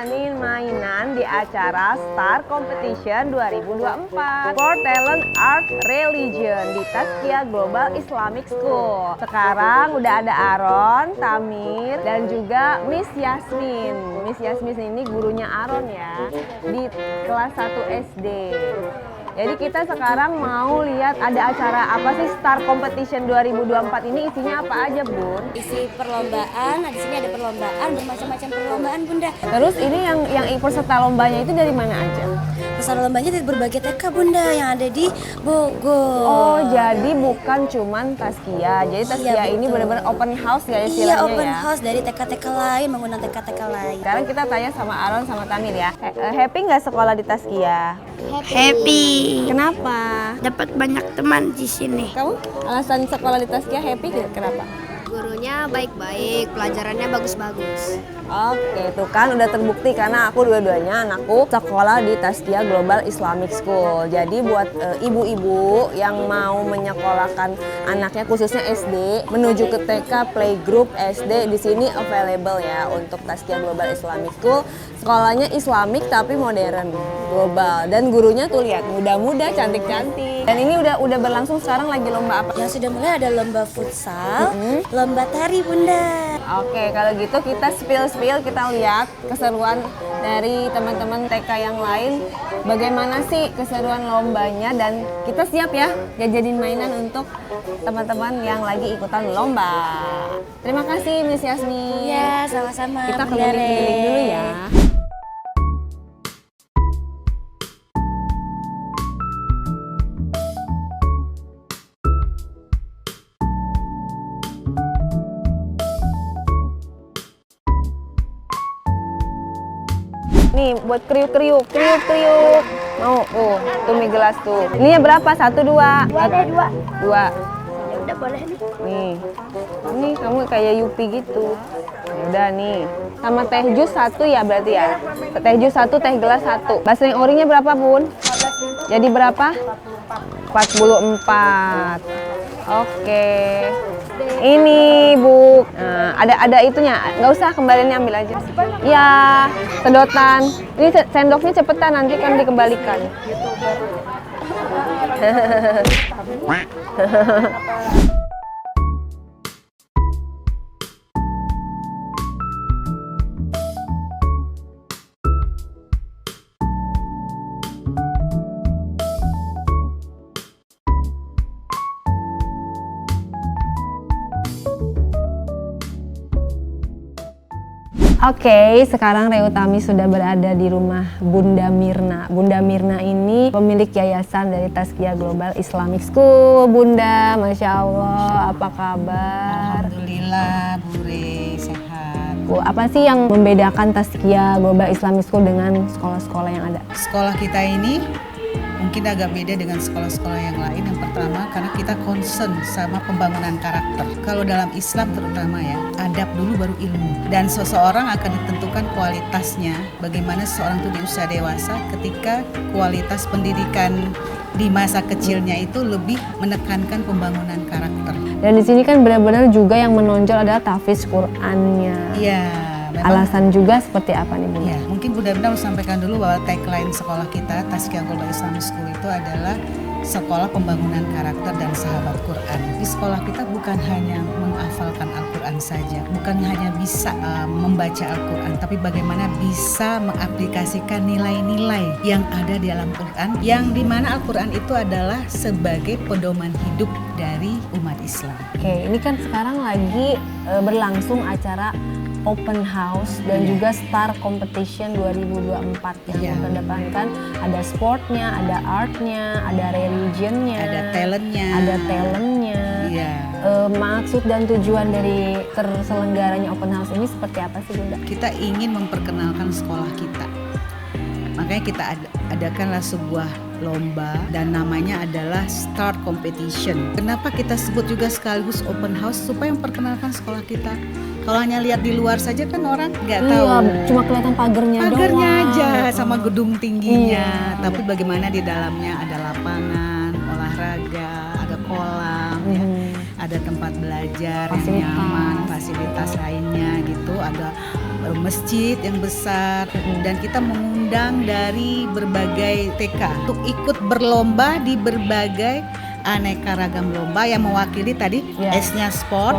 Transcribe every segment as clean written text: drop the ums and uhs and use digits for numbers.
ngadain mainan di acara Star Competition 2024 for Talent Art Religion di Tazkiyah Global Islamic School. Sekarang udah ada Aaron, Tamir, dan juga Miss Yasmin. Miss Yasmin ini gurunya Aaron ya, di kelas 1 SD. Jadi kita sekarang mau lihat ada acara apa sih Star Competition 2024 ini, isinya apa aja Bun? Isi perlombaan, di sini ada perlombaan, bermacam-macam perlombaan Bunda. Terus ini yang peserta lombanya itu dari mana aja? Peserta lombanya dari berbagai TK Bunda yang ada di Bogor. Oh, jadi bukan cuman Tazkiyah. Jadi Tazkiyah ini benar-benar open house ya istilahnya ya? Iya, open house dari TK-TK lain, menggunakan TK-TK lain. Sekarang kita tanya sama Aaron sama Tamir ya. Happy nggak sekolah di Tazkiyah? Happy. Kenapa? Dapat banyak teman di sini. Kamu alasan sekolah di Tazkiyah happy kenapa? Gurunya baik-baik, pelajarannya bagus-bagus. Oke, tuh kan udah terbukti karena aku dua-duanya anakku sekolah di Tazkiyah Global Islamic School. Jadi buat ibu-ibu yang mau menyekolahkan anaknya khususnya SD menuju ke TK playgroup SD di sini available ya untuk Tazkiyah Global Islamic School. Sekolahnya Islamik tapi modern, global, dan gurunya tuh lihat muda-muda, cantik-cantik. Dan ini udah berlangsung sekarang lagi lomba apa? Yang sudah mulai ada lomba futsal, lomba tari Bunda. Oke, kalau gitu kita spill, kita lihat keseruan dari teman-teman TK yang lain. Bagaimana sih keseruan lombanya, dan kita siap ya jajanin mainan untuk teman-teman yang lagi ikutan lomba. Terima kasih Miss Yasmin. Ya, sama-sama. Kita Bunda keliling-keliling Re. dulu ya. Nih buat kriuk-kriuk. Mau, tuh mie gelas tuh. Ininya berapa? 1, 2? Ada 2. 2. Ya udah boleh nih. Nih, ini kamu kayak Yupi gitu. Ya udah nih. Sama teh jus 1 ya berarti ya? Teh jus 1, teh gelas 1. Basreng orinya berapa Bun? Jadi berapa? 44. Oke. Ini Bu, nah, ada itunya, nggak usah, kembaliannya ambil aja. Ya, sedotan. Ini sendoknya cepetan, nanti kan dikembalikan. Oke, sekarang Reutami sudah berada di rumah Bunda Mirna. Bunda Mirna ini pemilik yayasan dari Tazkiyah Global Islamic School. Bunda, Masya Allah, apa kabar? Alhamdulillah, Bu Re, sehat. Bu, apa sih yang membedakan Tazkiyah Global Islamic School dengan sekolah-sekolah yang ada? Sekolah kita ini mungkin agak beda dengan sekolah-sekolah yang lain. Yang pertama, karena kita concern sama pembangunan karakter. Kalau dalam Islam terutama ya, adab dulu baru ilmu. Dan seseorang akan ditentukan kualitasnya, bagaimana seseorang itu di usia dewasa ketika kualitas pendidikan di masa kecilnya itu lebih menekankan pembangunan karakter. Dan di sini kan benar-benar juga yang menonjol adalah tahfiz Qur'annya. Iya. Alasan juga seperti apa nih Bunda? Ya, mungkin Bunda harus sampaikan dulu bahwa tagline sekolah kita, Tazkiyah Global Islamic School itu adalah sekolah pembangunan karakter dan sahabat Quran. Di sekolah kita bukan hanya menghafalkan Al-Quran saja, bukan hanya bisa membaca Al-Quran, tapi bagaimana bisa mengaplikasikan nilai-nilai yang ada di dalam Quran, yang dimana Al-Quran itu adalah sebagai pedoman hidup dari umat Islam. Oke, ini kan sekarang lagi berlangsung acara open house dan juga Star Competition 2024 yang mengedepankan ada sportnya, ada artnya, ada religionnya, ada talentnya. Iya. Maksud dan tujuan dari terselenggaranya open house ini seperti apa sih Bunda? Kita ingin memperkenalkan sekolah kita. Makanya kita adakanlah sebuah lomba dan namanya adalah Star Competition. Kenapa kita sebut juga sekaligus open house? Supaya memperkenalkan sekolah kita. Kalau hanya lihat di luar saja kan orang nggak tahu. Cuma kelihatan pagernya aja sama gedung tingginya. Tapi bagaimana di dalamnya ada lapangan olahraga, ada kolam, ya, ada tempat belajar yang nyaman, fasilitas lainnya gitu, ada masjid yang besar dan kita mengundang dari berbagai TK untuk ikut berlomba di berbagai aneka ragam lomba yang mewakili tadi S-nya sport,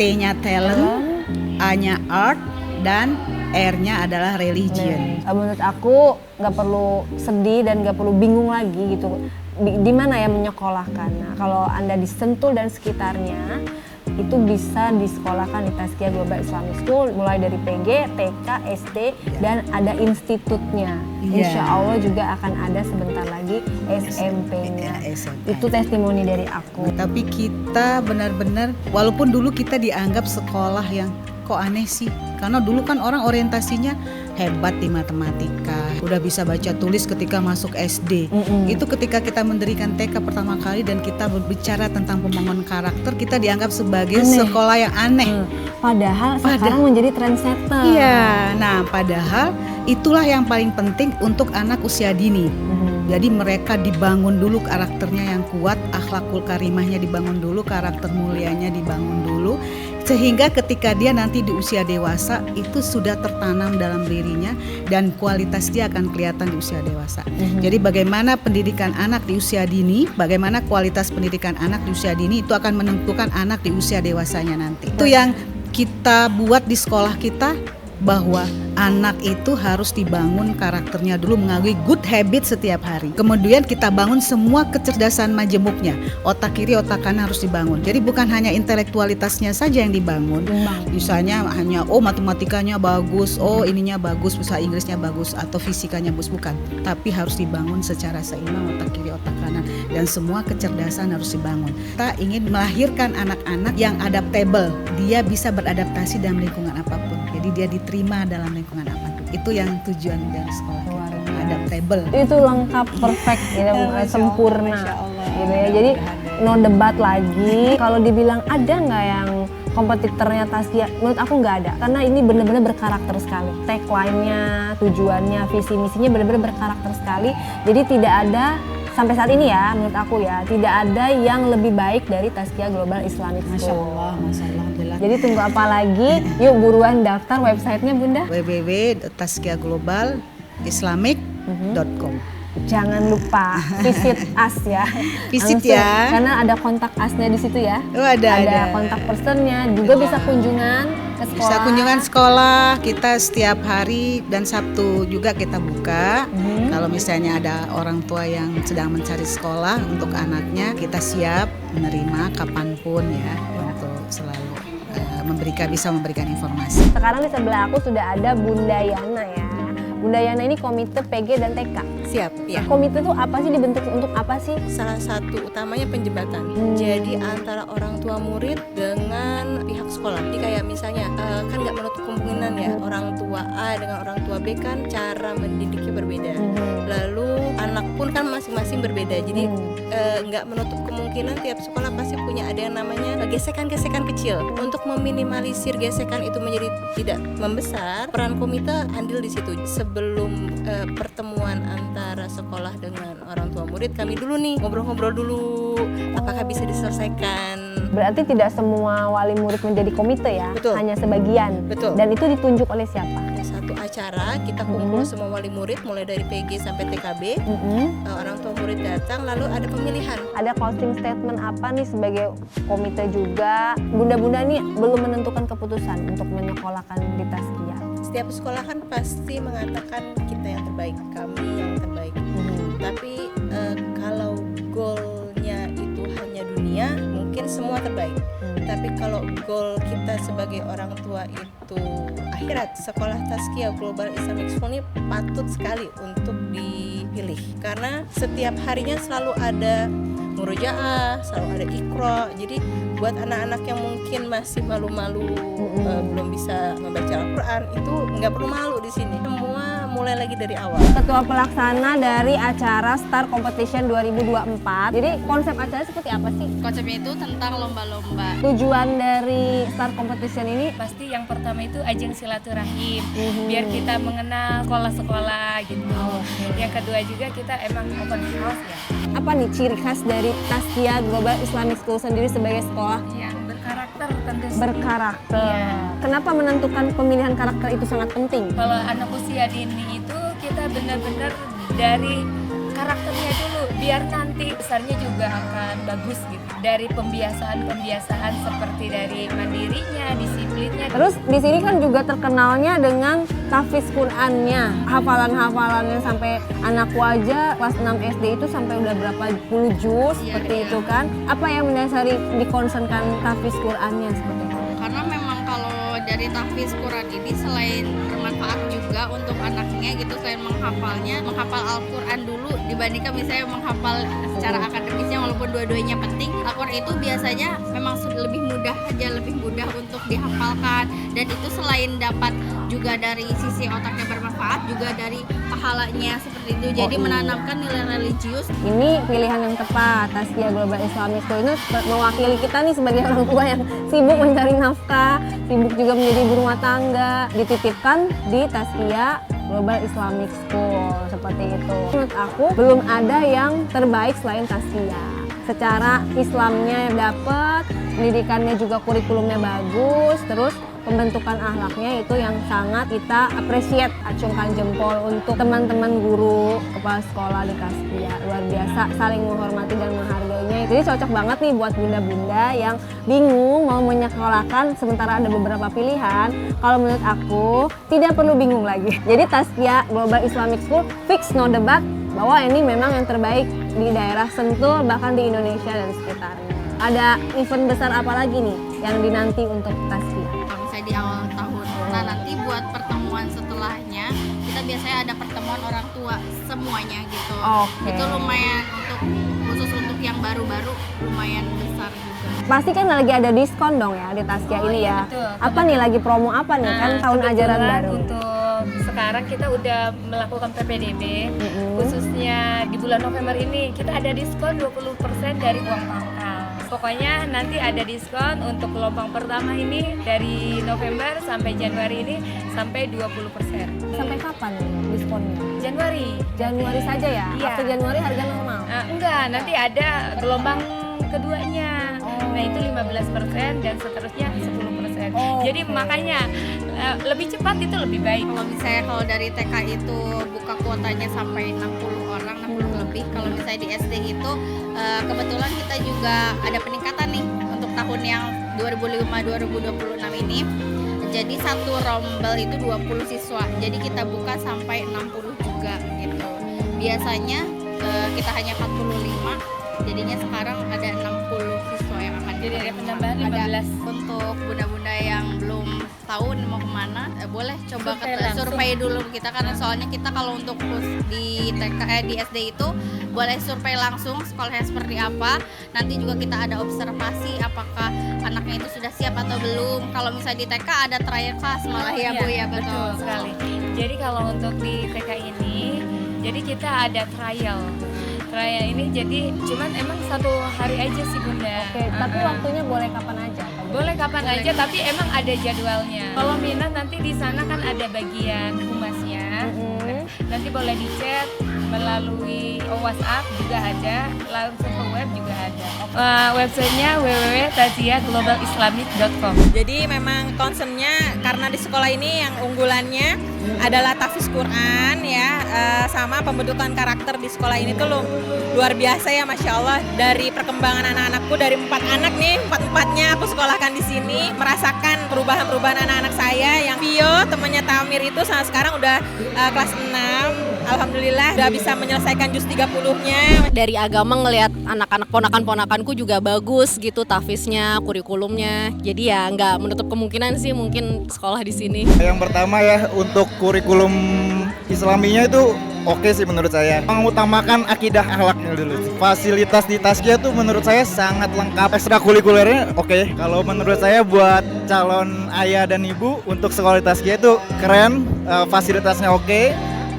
T-nya talent, A-nya art, dan R-nya adalah religion. Menurut aku nggak perlu sedih dan nggak perlu bingung lagi gitu. Di mana ya menyekolahkan? Nah, kalau Anda di Sentul dan sekitarnya itu bisa disekolahkan di Tazkiyah Global Islamic School mulai dari PG, TK, SD dan ada institutnya. Insya Allah juga akan ada sebentar lagi SMP-nya. Itu testimoni dari aku. Tapi kita benar-benar, walaupun dulu kita dianggap sekolah yang kok aneh sih, karena dulu kan orang orientasinya hebat di matematika, udah bisa baca tulis ketika masuk SD. Itu ketika kita mendirikan TK pertama kali dan kita berbicara tentang pembangunan karakter, kita dianggap sebagai sekolah yang aneh. Padahal sekarang menjadi trendsetter. Iya, nah padahal itulah yang paling penting untuk anak usia dini. Jadi mereka dibangun dulu karakternya yang kuat, akhlakul karimahnya dibangun dulu, karakter mulianya dibangun dulu, sehingga ketika dia nanti di usia dewasa itu sudah tertanam dalam dirinya dan kualitas dia akan kelihatan di usia dewasa. Jadi bagaimana pendidikan anak di usia dini, bagaimana kualitas pendidikan anak di usia dini itu akan menentukan anak di usia dewasanya nanti. Itu yang kita buat di sekolah kita, bahwa anak itu harus dibangun karakternya dulu, mengakui good habit setiap hari. Kemudian kita bangun semua kecerdasan majemuknya, otak kiri, otak kanan harus dibangun. Jadi bukan hanya intelektualitasnya saja yang dibangun. Misalnya hanya matematikanya bagus, ininya bagus, bahasa Inggrisnya bagus, atau fisikanya bagus, bukan. Tapi harus dibangun secara seimbang, otak kiri, otak kanan, dan semua kecerdasan harus dibangun. Kita ingin melahirkan anak-anak yang adaptable, dia bisa beradaptasi dalam lingkungan apapun. Jadi dia diterima dalam lingkungan apapun. Itu yang tujuan dari sekolah kita, adaptable. Itu lengkap, perfect, gitu, sempurna, gitu ya. Jadi no debat lagi. Kalau dibilang ada nggak yang kompetitornya Tazkiyah? Menurut aku nggak ada, karena ini benar-benar berkarakter sekali. Tagline-nya, tujuannya, visi misinya benar-benar berkarakter sekali. Jadi tidak ada sampai saat ini ya, menurut aku ya, tidak ada yang lebih baik dari Tazkiyah Global Islamic School. Masya Allah. Jadi tunggu apa lagi? Yuk buruan daftar websitenya Bunda. www.tazkiyahglobalislamic.com. Jangan lupa visit us ya. Visit langsung, ya. Karena ada kontak usnya di situ ya. Ada kontak personnya. Juga bisa kunjungan ke sekolah. Bisa kunjungan sekolah. Kita setiap hari dan Sabtu juga kita buka. Kalau misalnya ada orang tua yang sedang mencari sekolah untuk anaknya, kita siap menerima kapanpun ya, untuk selalu bisa memberikan informasi. Sekarang di sebelah aku sudah ada Bunda Yana ya. Bunda Yana ini komite PG dan TK. Siap, ya. Komite itu apa sih, dibentuk untuk apa sih? Salah satu utamanya penjembatan. Jadi antara orang tua murid dengan pihak sekolah. Jadi kayak misalnya kan nggak menutup kemungkinan ya, orang tua A dengan orang tua B kan cara mendidiknya berbeda. Lalu anak pun kan masing-masing berbeda. Jadi nggak menutup kemungkinan tiap sekolah pasti punya ada yang namanya gesekan-gesekan kecil. Untuk meminimalisir gesekan itu menjadi tidak membesar, peran komite andil di situ. Sebelum pertemuan antara sekolah dengan orang tua murid, kami dulu nih ngobrol-ngobrol dulu apakah bisa diselesaikan. Berarti tidak semua wali murid menjadi komite ya? Betul. Hanya sebagian. Betul. Dan itu ditunjuk oleh siapa? Satu acara kita kumpul semua wali murid mulai dari PG sampai TKB. Orang tua murid datang, lalu ada pemilihan. Ada closing statement apa nih sebagai komite juga? Bunda-bunda nih belum menentukan keputusan untuk menyekolahkan di Tazkiyah. Setiap sekolah kan pasti mengatakan kita yang terbaik, kami yang terbaik. Tapi kalau goalnya itu hanya dunia, mungkin semua terbaik. Tapi kalau goal kita sebagai orang tua itu akhirat, sekolah Tazkiyah Global Islamic School ini patut sekali untuk dipilih. Karena setiap harinya selalu ada murojaah, selalu ada iqra. Jadi buat anak-anak yang mungkin masih malu-malu, belum bisa membaca Al-Quran, itu nggak perlu malu di sini. Semua mulai lagi dari awal. Ketua pelaksana dari acara Star Competition 2024. Jadi konsep acara seperti apa sih? Konsepnya itu tentang lomba-lomba. Tujuan dari Star Competition ini Pasti yang pertama itu ajang silaturahim, biar kita mengenal sekolah-sekolah gitu. Yang kedua juga kita emang open house ya, apa nih ciri khas dari Tazkiyah Global Islamic School sendiri sebagai sekolah? yang berkarakter tertentu. Berkarakter. Iya. Kenapa menentukan pemilihan karakter itu sangat penting? Kalau anak usia dini itu kita benar-benar dari karakternya dulu, biar nanti besarnya juga akan bagus gitu. Dari pembiasaan seperti dari mandirinya, disiplinnya. Terus di sini kan juga terkenalnya dengan tahfiz Qur'annya, hafalan-hafalannya sampai anak aja kelas 6 SD itu sampai udah berapa puluh juz seperti itu kan. Apa yang mendasari dikonsenkan tahfiz Qur'annya seperti itu? Karena memang kalau dari tahfiz Quran ini selain bermanfaat juga untuk anaknya gitu, selain menghafalnya, menghafal Al-Quran dulu dibandingkan misalnya menghafal secara akademisnya, walaupun dua-duanya penting. Al-Quran itu biasanya memang lebih mudah aja, lebih mudah untuk dihafalkan, dan itu selain dapat juga dari sisi otaknya bermanfaat, juga dari pahalanya seperti itu. Jadi menanamkan nilai religius. Ini pilihan yang tepat. Tazkiyah Global Islamic School ini mewakili kita nih sebagai orang tua yang sibuk mencari nafkah, sibuk juga menjadi ibu rumah tangga, dititipkan di Tazkiyah Global Islamic School seperti itu. Menurut aku belum ada yang terbaik selain Tazkiyah. Secara Islamnya dapat, pendidikannya juga kurikulumnya bagus, terus pembentukan akhlaknya itu yang sangat kita appreciate, acungkan jempol untuk teman-teman guru, kepala sekolah di Tazkiyah. Luar biasa, saling menghormati dan menghargainya. Jadi cocok banget nih buat bunda-bunda yang bingung mau menyekolahkan sementara ada beberapa pilihan. Kalau menurut aku tidak perlu bingung lagi. Jadi Tazkiyah Global Islamic School fix no debat bahwa ini memang yang terbaik di daerah Sentul, bahkan di Indonesia dan sekitarnya. Ada event besar apa lagi nih yang dinanti untuk Tazkiyah? Kalau misalnya di awal tahun, nah nanti buat pertemuan setelahnya kita biasanya ada pertemuan orang tua semuanya gitu. Oke. Itu lumayan khusus untuk yang baru-baru lumayan besar juga. Pasti kan lagi ada diskon dong ya di Tazkiyah ini ya. Betul. Apa nih lagi promo apa nih? Kan tahun ajaran Kebetulan baru. Untuk sekarang kita udah melakukan PPDB, khususnya di bulan November ini kita ada diskon 20% dari uang pangkal. Pokoknya nanti ada diskon untuk gelombang pertama ini dari November sampai Januari ini sampai 20%. Sampai kapan nih diskonnya? Januari saja ya? Iya. Waktu Januari harga normal? Enggak, nanti ada gelombang keduanya. Nah itu 15% dan seterusnya 10%. Jadi makanya lebih cepat itu lebih baik. Kalau misalnya dari TK itu buka kuotanya sampai 60 orang, 60 lebih. Kalau misalnya di SD itu kebetulan kita juga ada peningkatan nih untuk tahun yang 2005-2026 ini. Jadi satu rombel itu 20 siswa. Jadi kita buka sampai 60 juga gitu. Biasanya kita hanya 45, jadinya sekarang ada 60 siswa yang akan Jadi ada diterima. penambahan 15. Ada untuk bunda-bunda yang belum tahu mau kemana, boleh coba Survei langsung. survei dulu kita, karena soalnya kita kalau untuk di TK di SD itu boleh survei langsung sekolahnya seperti apa. Nanti juga kita ada observasi apakah anaknya itu sudah siap atau belum. Kalau misalnya di TK ada trial class malah ya Bu ya, betul sekali. Jadi kalau untuk di TK ini, jadi kita ada trial. Trial ini jadi cuman emang 1 hari aja sih Bunda. Oke, tapi waktunya boleh kapan aja? Boleh kapan aja, tapi emang ada jadwalnya. Kalau minat nanti di sana kan ada bagian humasnya. Nanti boleh di-chat melalui WhatsApp juga ada, langsung ke web juga ada. Websitenya www.tazkiyahglobalislamic.com. Jadi memang concernnya karena di sekolah ini yang unggulannya adalah tahfiz Quran ya, sama pembentukan karakter di sekolah ini tuh luar biasa ya, Masya Allah. Dari perkembangan anak-anakku, dari 4 anak nih, 4-4-nya aku sekolahkan di sini, merasakan perubahan-perubahan anak-anak saya. Yang Vio, temannya Tamir itu sekarang udah kelas 6, alhamdulillah udah bisa menyelesaikan juz 30-nya. Dari agama ngelihat anak-anak ponakan-ponakanku juga bagus gitu tahfiznya, kurikulumnya. Jadi ya nggak menutup kemungkinan sih mungkin sekolah di sini. Yang pertama ya, untuk kurikulum Islaminya itu oke sih menurut saya. Mengutamakan akidah akhlaknya dulu. Fasilitas di Tazkiyah tuh menurut saya sangat lengkap. Ekstrakurikulernya oke. Kalau menurut saya buat calon ayah dan ibu untuk sekolah di Tazkiyah itu keren, fasilitasnya oke.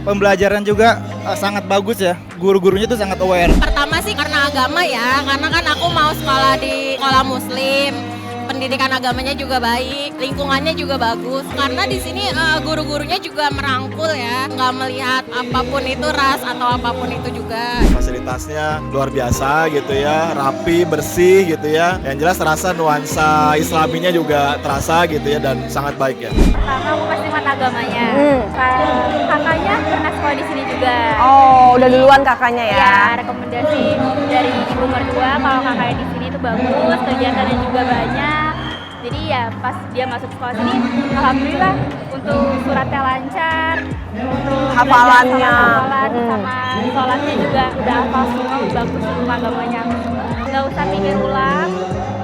Pembelajaran juga sangat bagus ya, guru-gurunya itu sangat aware. Pertama sih karena agama ya, karena kan aku mau sekolah di sekolah muslim. pendidikan agamanya juga baik, lingkungannya juga bagus. Karena di sini guru-gurunya juga merangkul ya, nggak melihat apapun itu ras atau apapun itu juga. Fasilitasnya luar biasa gitu ya, rapi, bersih gitu ya. Yang jelas terasa nuansa Islaminya juga terasa gitu ya dan sangat baik ya. Pertama aku pasti mata agamanya. Kakaknya pernah sekolah di sini juga. Oh, udah duluan kakaknya ya? Ya, rekomendasi dari ibu mertua kalau kakaknya di sini itu bagus, kegiatannya juga banyak. Jadi ya pas dia masuk sekolah sini, alhamdulillah untuk suratnya lancar, untuk Hafalannya. sama sholatnya juga udah hafal semua, bagus untuk agamanya. Nggak usah mikir ulang.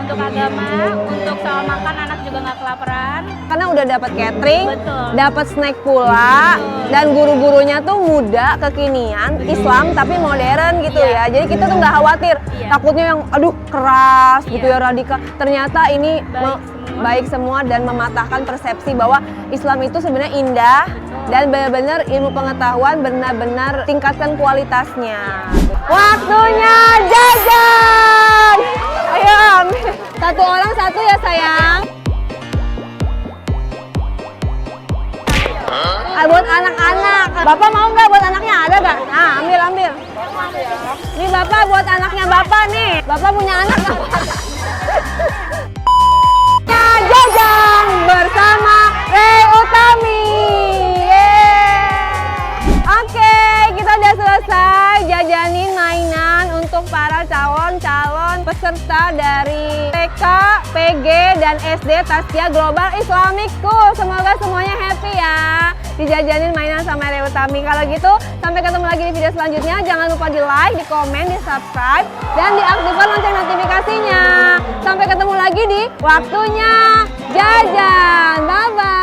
Untuk agama, untuk soal makan anak juga nggak kelaparan. Karena udah dapat catering, Betul. dapat snack pula, dan guru-gurunya tuh muda, kekinian, Islam tapi modern gitu ya. Jadi kita tuh nggak khawatir, takutnya yang aduh keras gitu ya, radikal. Ternyata ini baik semua dan mematahkan persepsi bahwa Islam itu sebenarnya indah dan benar-benar ilmu pengetahuan benar-benar tingkatkan kualitasnya. Waktunya jajan! Ayo, satu orang satu ya sayang. Buat anak-anak. Bapak mau nggak buat anaknya? Ada nggak? Nah, ambil. Nih Bapak buat anaknya Bapak nih. Bapak punya anak nggak? Jajan bersama Rey Utami. Oke, kita udah selesai jajanin mainan untuk para calon-calon peserta dari TK, PG, dan SD Tazkiyah Global Islamic School. Semoga semuanya happy ya dijajanin mainan sama Rey Utami. Kalau gitu, sampai ketemu lagi di video selanjutnya. Jangan lupa di like, di komen, di subscribe, dan diaktifkan lonceng notifikasinya. Sampai ketemu lagi di Waktunya Jajan. Bye-bye.